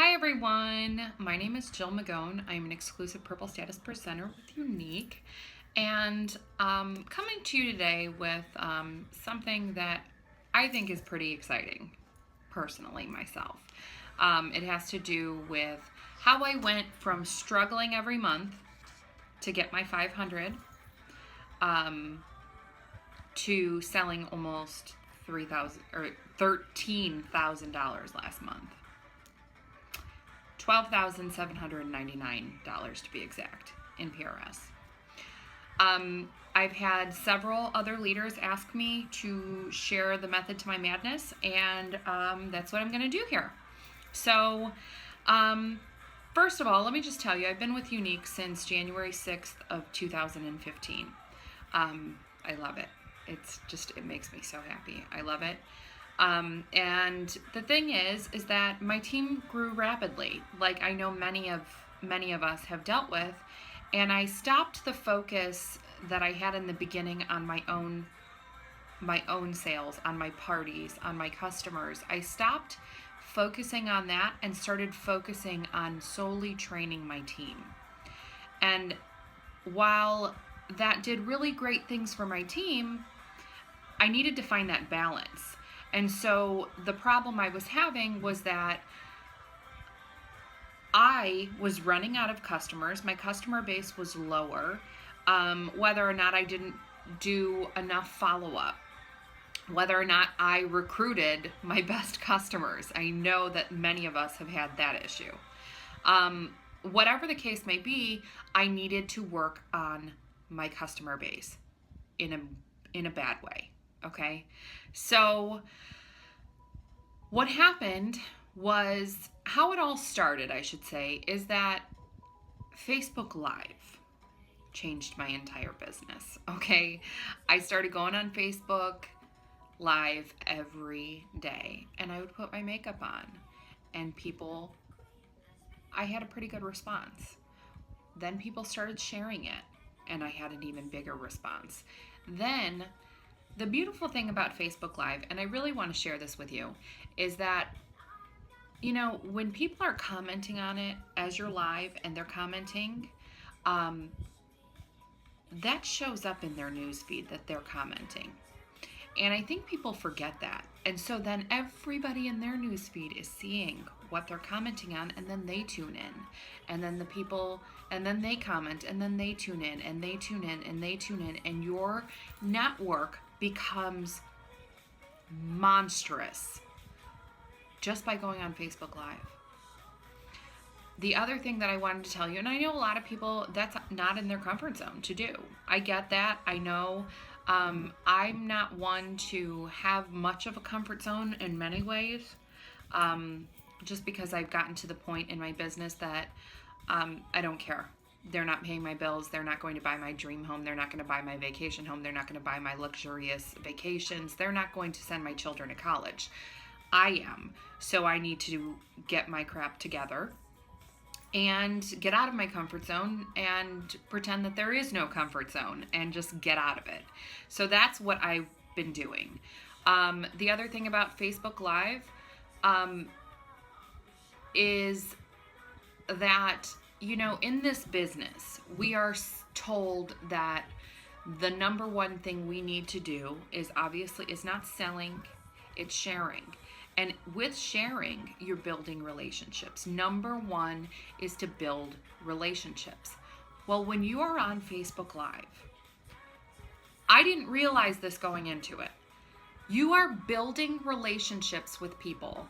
Hi everyone, my name is Jill Migone. I'm an exclusive Purple Status presenter with Younique, and coming to you today with something that I think is pretty exciting, personally myself. It has to do with how I went from struggling every month to get my 500 to selling almost $13,000 last month. $12,799 to be exact in PRS. I've had several other leaders ask me to share the method to my madness, and that's what I'm going to do here. So, first of all, let me just tell you, I've been with Younique since January 6th of 2015. I love it. It makes me so happy. I love it. And the thing is that my team grew rapidly, like I know many of us have dealt with, and I stopped the focus that I had in the beginning on my own sales, on my parties, on my customers. I stopped focusing on that and started focusing on solely training my team. And while that did really great things for my team, I needed to find that balance. And so the problem I was having was that I was running out of customers. My customer base was lower, whether or not I didn't do enough follow-up, whether or not I recruited my best customers. I know that many of us have had that issue. Whatever the case may be, I needed to work on my customer base in a bad way. Okay, so what happened was, how it all started, I should say, is that Facebook Live changed my entire business. Okay, I started going on Facebook Live every day, and I would put my makeup on, and I had a pretty good response. Then people started sharing it, and I had an even bigger response. Then the beautiful thing about Facebook Live, and I really want to share this with you, is that, when people are commenting on it as you're live and they're commenting, that shows up in their newsfeed that they're commenting. And I think people forget that. And so then everybody in their newsfeed is seeing what they're commenting on, and then they tune in. And then then they comment, and then they tune in, and they tune in, and they tune in, and your network becomes monstrous just by going on Facebook Live. The other thing that I wanted to tell you, and I know a lot of people, that's not in their comfort zone to do. I get that. I know I'm not one to have much of a comfort zone in many ways, just because I've gotten to the point in my business that I don't care. They're not paying my bills. They're not going to buy my dream home. They're not going to buy my vacation home. They're not going to buy my luxurious vacations. They're not going to send my children to college. I am. So I need to get my crap together and get out of my comfort zone and pretend that there is no comfort zone and just get out of it. So that's what I've been doing. The other thing about Facebook Live is that, in this business, we are told that the number one thing we need to do is not selling, it's sharing. And with sharing, you're building relationships. Number one is to build relationships. Well, when you are on Facebook Live, I didn't realize this going into it. You are building relationships with people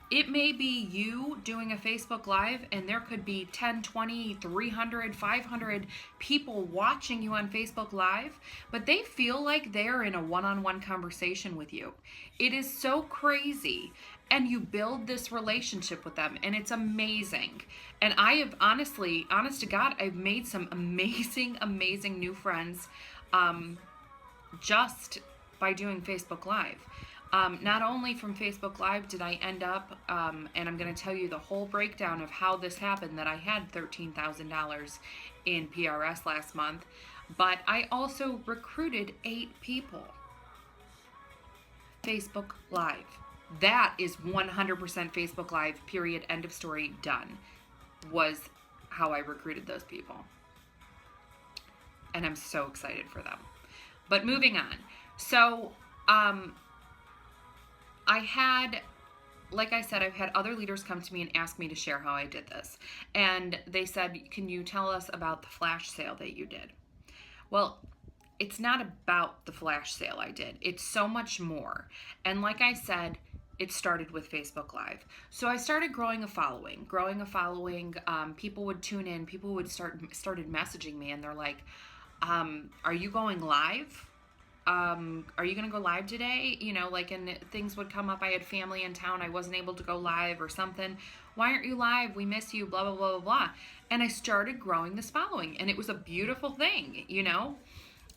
it may be you doing a Facebook Live, and there could be 10, 20, 300, 500 people watching you on Facebook Live, but they feel like they're in a one-on-one conversation with you. It is so crazy, and you build this relationship with them, and it's amazing. And I have honest to God, I've made some amazing, amazing new friends just by doing Facebook Live. Not only from Facebook Live did I end up, and I'm going to tell you the whole breakdown of how this happened, that I had $13,000 in PRS last month, but I also recruited 8 people. Facebook Live. That is 100% Facebook Live, period, end of story, done, was how I recruited those people. And I'm so excited for them. But moving on. So, I had, like I said, I've had other leaders come to me and ask me to share how I did this. And they said, can you tell us about the flash sale that you did? Well, it's not about the flash sale I did. It's so much more. And like I said, it started with Facebook Live. So I started growing a following. People would tune in. People would started messaging me, and they're like, are you going live? Are you going to go live today? You know, like, and things would come up. I had family in town. I wasn't able to go live or something. Why aren't you live? We miss you, blah, blah, blah, blah, blah. And I started growing this following, and it was a beautiful thing, you know?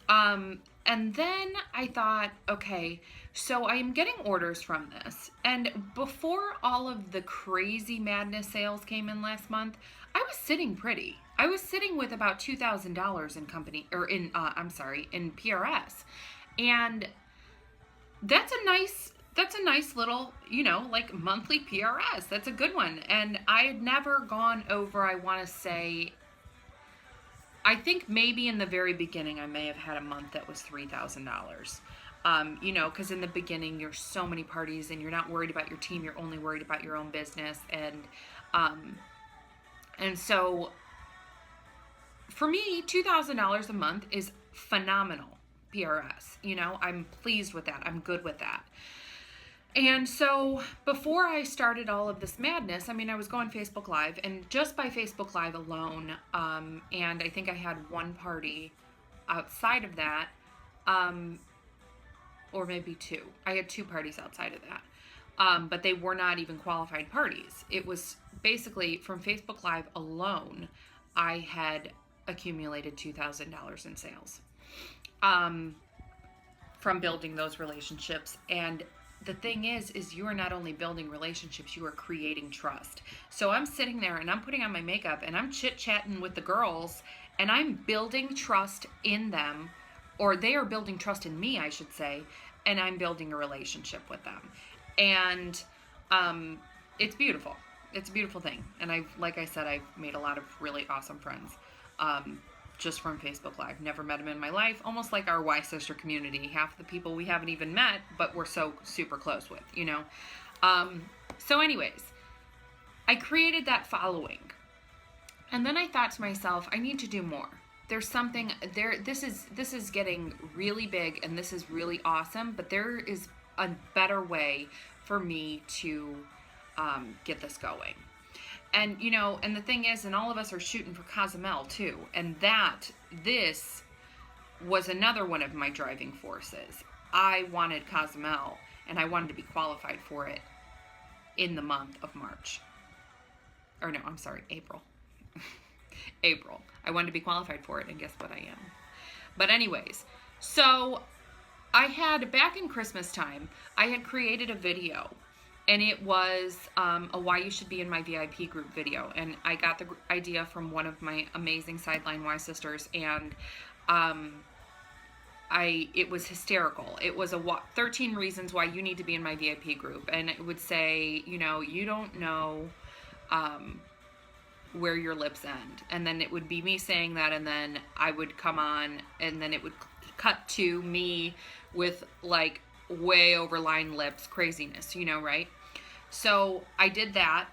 And then I thought, okay, so I am getting orders from this. And before all of the crazy madness sales came in last month, I was sitting pretty. I was sitting with about $2,000 in company, or in PRS. And that's a nice little, you know, like monthly PRS. That's a good one. And I had never gone over, I want to say, I think maybe in the very beginning I may have had a month that was $3,000. You know, because in the beginning there's so many parties and you're not worried about your team, you're only worried about your own business. And so for me, $2,000 a month is phenomenal PRS. You know, I'm pleased with that. I'm good with that. And so before I started all of this madness, I mean, I was going Facebook Live, and just by Facebook Live alone, and I think I had one party outside of that, or maybe two. I had two parties outside of that, but they were not even qualified parties. It was basically from Facebook Live alone, I had accumulated $2,000 in sales from building those relationships. And the thing is you are not only building relationships, you are creating trust. So I'm sitting there and I'm putting on my makeup and I'm chit-chatting with the girls and I'm building trust in them, or they are building trust in me, I should say, and I'm building a relationship with them. And it's beautiful. It's a beautiful thing. And like I said, I've made a lot of really awesome friends just from Facebook Live. Never met them in my life. Almost like our Y Sister community. Half the people we haven't even met, but we're so super close with, you know. So anyways, I created that following. And then I thought to myself, I need to do more. There's something there. This is getting really big and this is really awesome, but there is a better way for me to get this going. And, you know, and the thing is, and all of us are shooting for Cozumel too. And this was another one of my driving forces. I wanted Cozumel and I wanted to be qualified for it in the month of March. Or no, I'm sorry, April. April. I wanted to be qualified for it, and guess what, I am. But anyways, so I had, back in Christmas time, I had created a video. And it was a Why You Should Be in My VIP Group video. And I got the idea from one of my amazing Sideline Y Sisters. And it was hysterical. It was 13 reasons why you need to be in my VIP group. And it would say, you know, you don't know where your lips end. And then it would be me saying that. And then I would come on. And then it would cut to me with like way overlined lips, craziness, you know, right? So I did that,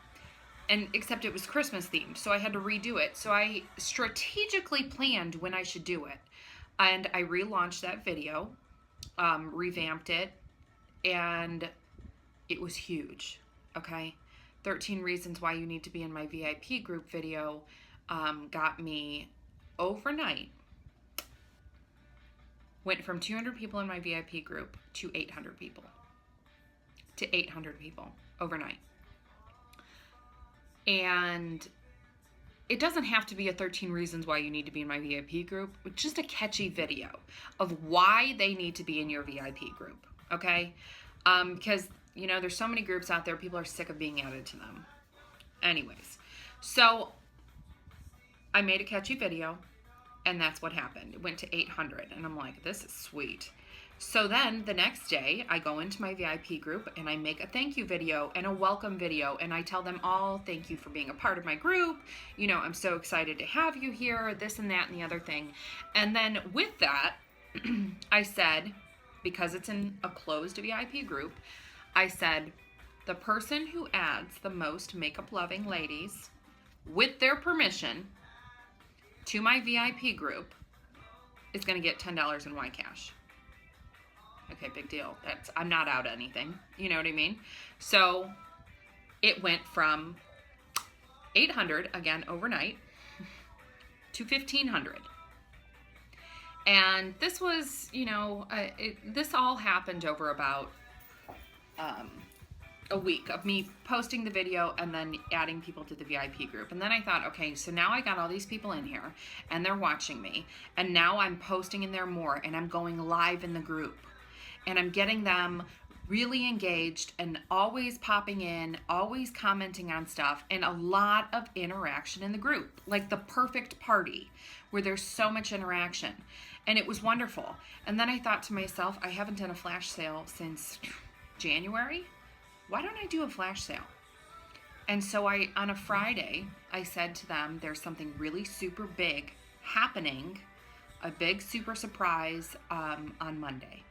and except it was Christmas themed, so I had to redo it. So I strategically planned when I should do it, and I relaunched that video, revamped it, and it was huge. Okay, 13 reasons why you need to be in my VIP group video got me overnight. Went from 200 people in my VIP group to 800 people. To 800 people overnight. And it doesn't have to be a 13 reasons why you need to be in my VIP group, but just a catchy video of why they need to be in your VIP group, okay? Because, you know, there's so many groups out there, people are sick of being added to them. Anyways, so I made a catchy video, and that's what happened. It went to 800, and I'm like, this is sweet. So then the next day, I go into my VIP group and I make a thank you video and a welcome video. And I tell them all, thank you for being a part of my group. You know, I'm so excited to have you here, this and that and the other thing. And then with that, I said, because it's in a closed VIP group, I said, the person who adds the most makeup loving ladies with their permission to my VIP group is going to get $10 in Y cash. Okay, big deal. I'm not out anything. You know what I mean? So it went from 800 again overnight to 1,500. And this was, you know, this all happened over about a week of me posting the video and then adding people to the VIP group. And then I thought, okay, so now I got all these people in here and they're watching me. And now I'm posting in there more and I'm going live in the group. And I'm getting them really engaged and always popping in, always commenting on stuff, and a lot of interaction in the group. Like the perfect party where there's so much interaction. And it was wonderful. And then I thought to myself, I haven't done a flash sale since January. Why don't I do a flash sale? And so on a Friday, I said to them, there's something really super big happening, a big super surprise on Monday.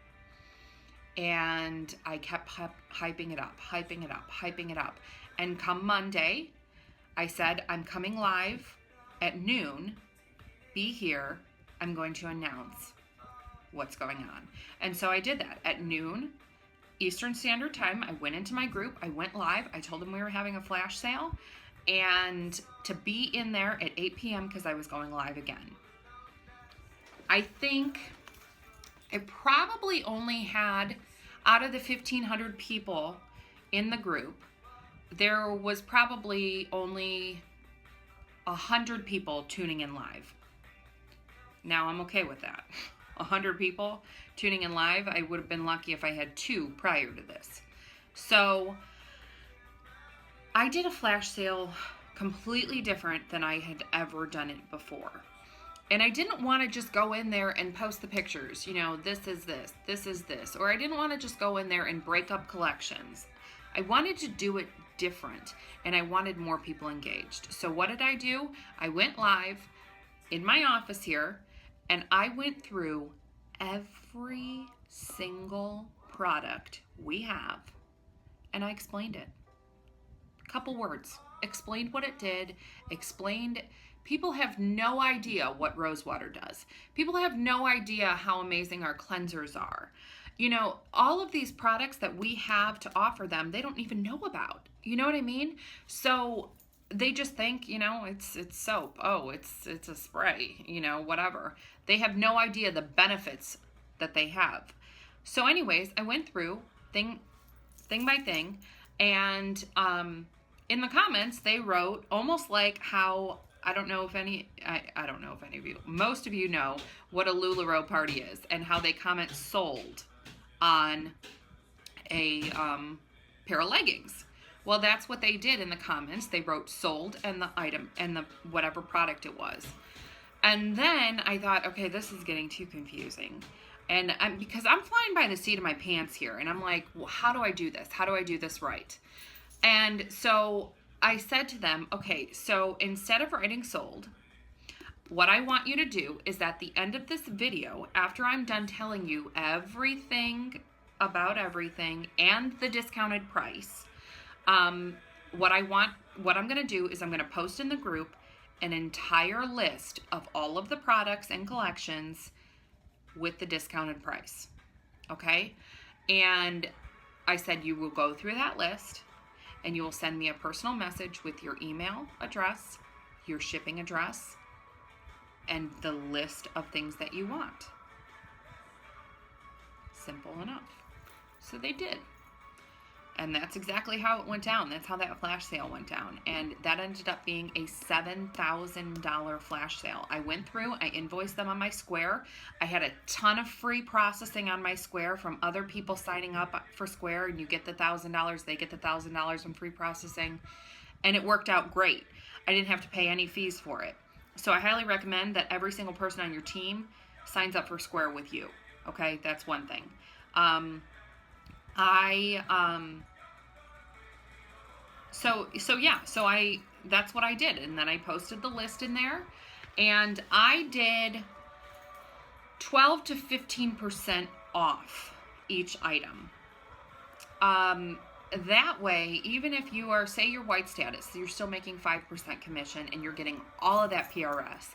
And I kept hyping it up. And come Monday, I said, I'm coming live at noon. Be here. I'm going to announce what's going on. And so I did that at noon Eastern Standard Time. I went into my group. I went live. I told them we were having a flash sale and to be in there at 8 p.m. because I was going live again. I think I probably only had, out of the 1,500 people in the group, there was probably only 100 people tuning in live. Now I'm okay with that. 100 people tuning in live. I would have been lucky if I had 2 prior to this. So I did a flash sale completely different than I had ever done it before. And I didn't want to just go in there and post the pictures, you know, this is this, or I didn't want to just go in there and break up collections. I wanted to do it different, and I wanted more people engaged. So what did I do? I went live in my office here, and I went through every single product we have, and I explained it. A couple words. Explained what it did, explained. People have no idea what rose water does. People have no idea how amazing our cleansers are. You know, all of these products that we have to offer them, they don't even know about. You know what I mean? So they just think, you know, it's soap. Oh, it's a spray, you know, whatever. They have no idea the benefits that they have. So anyways, I went through thing by thing, and in the comments they wrote almost like how, I don't know if any of you, most of you know what a LuLaRoe party is and how they comment sold on a pair of leggings. Well, that's what they did in the comments. They wrote sold and the item and the whatever product it was. And then I thought, okay, this is getting too confusing. And because I'm flying by the seat of my pants here, and I'm like, well, how do I do this? How do I do this right? And so I said to them, okay, so instead of writing sold, what I want you to do is at the end of this video, after I'm done telling you everything about everything and the discounted price, what I'm going to do is I'm going to post in the group an entire list of all of the products and collections with the discounted price. Okay? And I said you will go through that list and you will send me a personal message with your email address, your shipping address, and the list of things that you want. Simple enough. So they did. And that's exactly how it went down. That's how that flash sale went down. And that ended up being a $7,000 flash sale. I went through, I invoiced them on my Square. I had a ton of free processing on my Square from other people signing up for Square, and you get the $1,000, they get the $1,000 in free processing. And it worked out great. I didn't have to pay any fees for it. So I highly recommend that every single person on your team signs up for Square with you. Okay, that's one thing. I so I that's what I did, and then I posted the list in there, and I did 12 to 15% off each item. That way, even if you are, say you're white status, you're still making 5% commission and you're getting all of that PRS,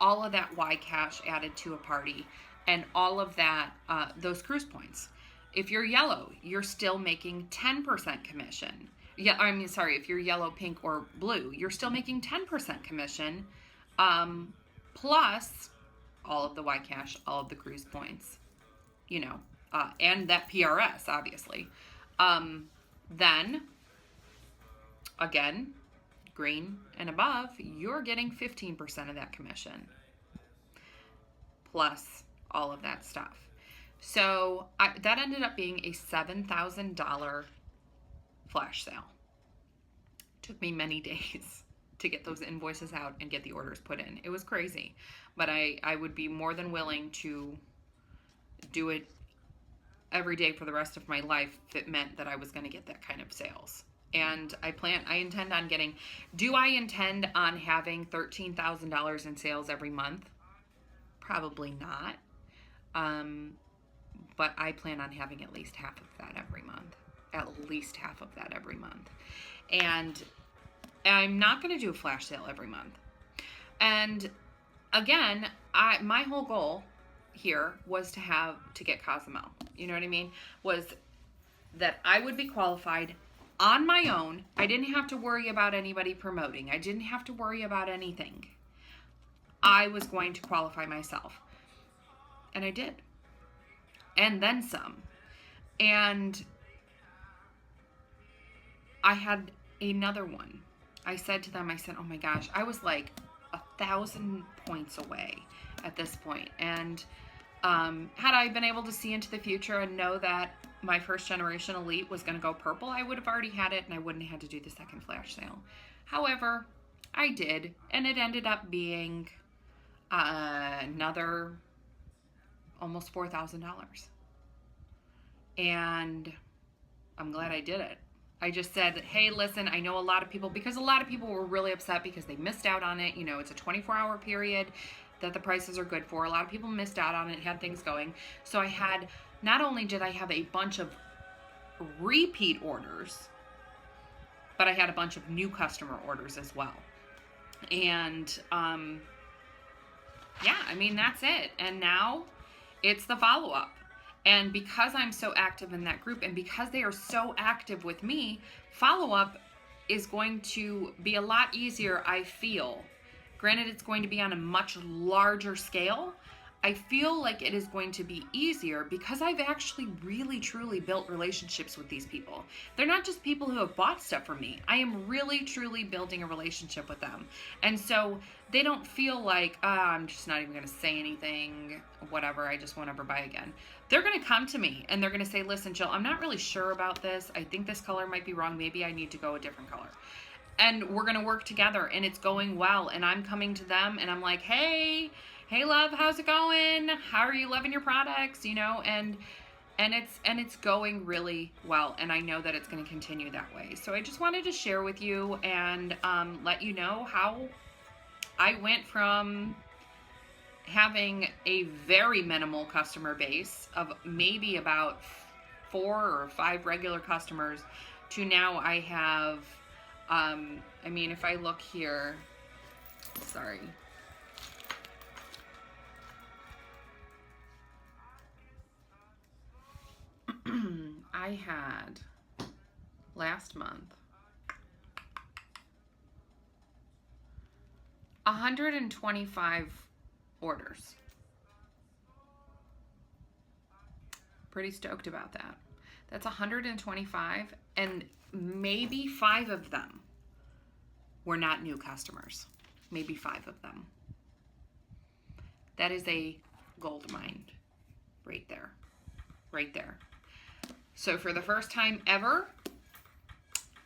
all of that Y cash added to a party, and all of that, those cruise points. If you're yellow, you're still making 10% commission. Yeah, I mean, sorry, if you're yellow, pink, or blue, you're still making 10% commission, plus all of the Y cash, all of the cruise points, and that PRS, obviously. Then, again, green and above, you're getting 15% of that commission, plus all of that stuff. So that ended up being a $7,000 flash sale. Took me many days to get those invoices out and get the orders put in. It was crazy, but I would be more than willing to do it every day for the rest of my life if it meant that I was going to get that kind of sales. And I intend on getting, do I intend on having $13,000 in sales every month? Probably not. But I plan on having at least half of that every month. At least half of that every month. And I'm not going to do a flash sale every month. And again, my whole goal here was to get Cozumel. You know what I mean? Was that I would be qualified on my own. I didn't have to worry about anybody promoting. I didn't have to worry about anything. I was going to qualify myself. And I did. And then some. And I had another one. I said to them, oh my gosh, I was like 1,000 points away at this point. And had I been able to see into the future and know that my first generation elite was going to go purple, I would have already had it and I wouldn't have had to do the second flash sale. However, I did, and it ended up being another almost $4,000. And I'm glad I did it. I just said, hey, listen, I know a lot of people were really upset because they missed out on it. It's a 24-hour period that the prices are good for. A lot of people missed out on it, had things going. So not only did I have a bunch of repeat orders, but I had a bunch of new customer orders as well. And that's it. And now it's the follow-up. And because I'm so active in that group, and because they are so active with me, follow-up is going to be a lot easier, I feel. Granted, it's going to be on a much larger scale. I feel like it is going to be easier because I've actually really, truly built relationships with these people. They're not just people who have bought stuff from me. I am really, truly building a relationship with them. And so they don't feel like, I'm just not even going to say anything, whatever, I just won't ever buy again. They're going to come to me and they're going to say, listen, Jill, I'm not really sure about this. I think this color might be wrong. Maybe I need to go a different color. And we're going to work together and it's going well. And I'm coming to them and I'm like, hey love, how's it going? How are you loving your products? And it's going really well. And I know that it's going to continue that way. So I just wanted to share with you and let you know how I went from having a very minimal customer base of maybe about 4 or 5 regular customers to now I have, if I look here, sorry. I had last month 125 orders. Pretty stoked about that. That's 125, and maybe 5 of them were not new customers. Maybe 5 of them. That is a gold mine right there. Right there. So for the first time ever,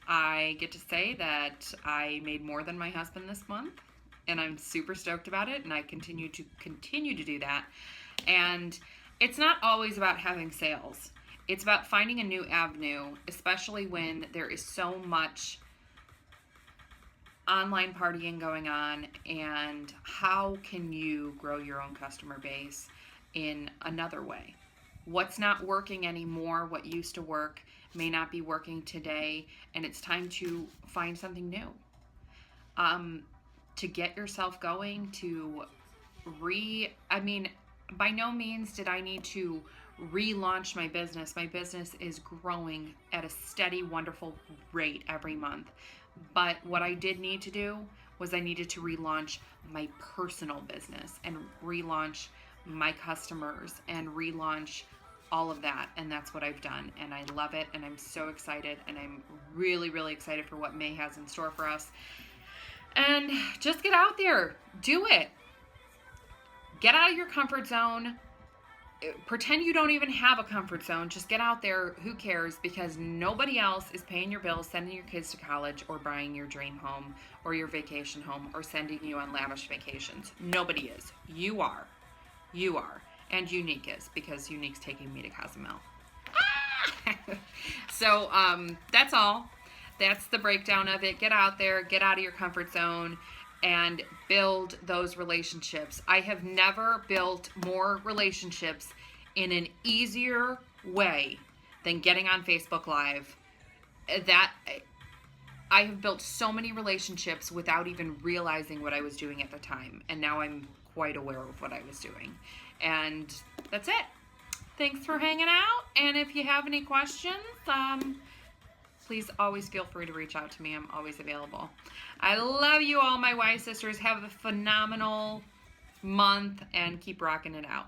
I get to say that I made more than my husband this month, and I'm super stoked about it, and I continue to do that. And It's not always about having sales. It's about finding a new avenue, especially when there is so much online partying going on, and how can you grow your own customer base in another way? What's not working anymore, what used to work, may not be working today, and it's time to find something new. To get yourself going, to by no means did I need to relaunch my business. My business is growing at a steady, wonderful rate every month. But what I did need to do was I needed to relaunch my personal business and relaunch my customers and relaunch all of that. And that's what I've done. And I love it. And I'm so excited. And I'm really, really excited for what May has in store for us. And just get out there. Do it. Get out of your comfort zone. Pretend you don't even have a comfort zone. Just get out there. Who cares? Because nobody else is paying your bills, sending your kids to college, or buying your dream home or your vacation home, or sending you on lavish vacations. Nobody is. You are. You are. And Younique is, because Younique's taking me to Cozumel. So that's all. That's the breakdown of it. Get out there. Get out of your comfort zone and build those relationships. I have never built more relationships in an easier way than getting on Facebook Live. That I have built so many relationships without even realizing what I was doing at the time. And now I'm quite aware of what I was doing. And that's it. Thanks for hanging out. And if you have any questions, please always feel free to reach out to me. I'm always available. I love you all, my Y sisters. Have a phenomenal month and keep rocking it out.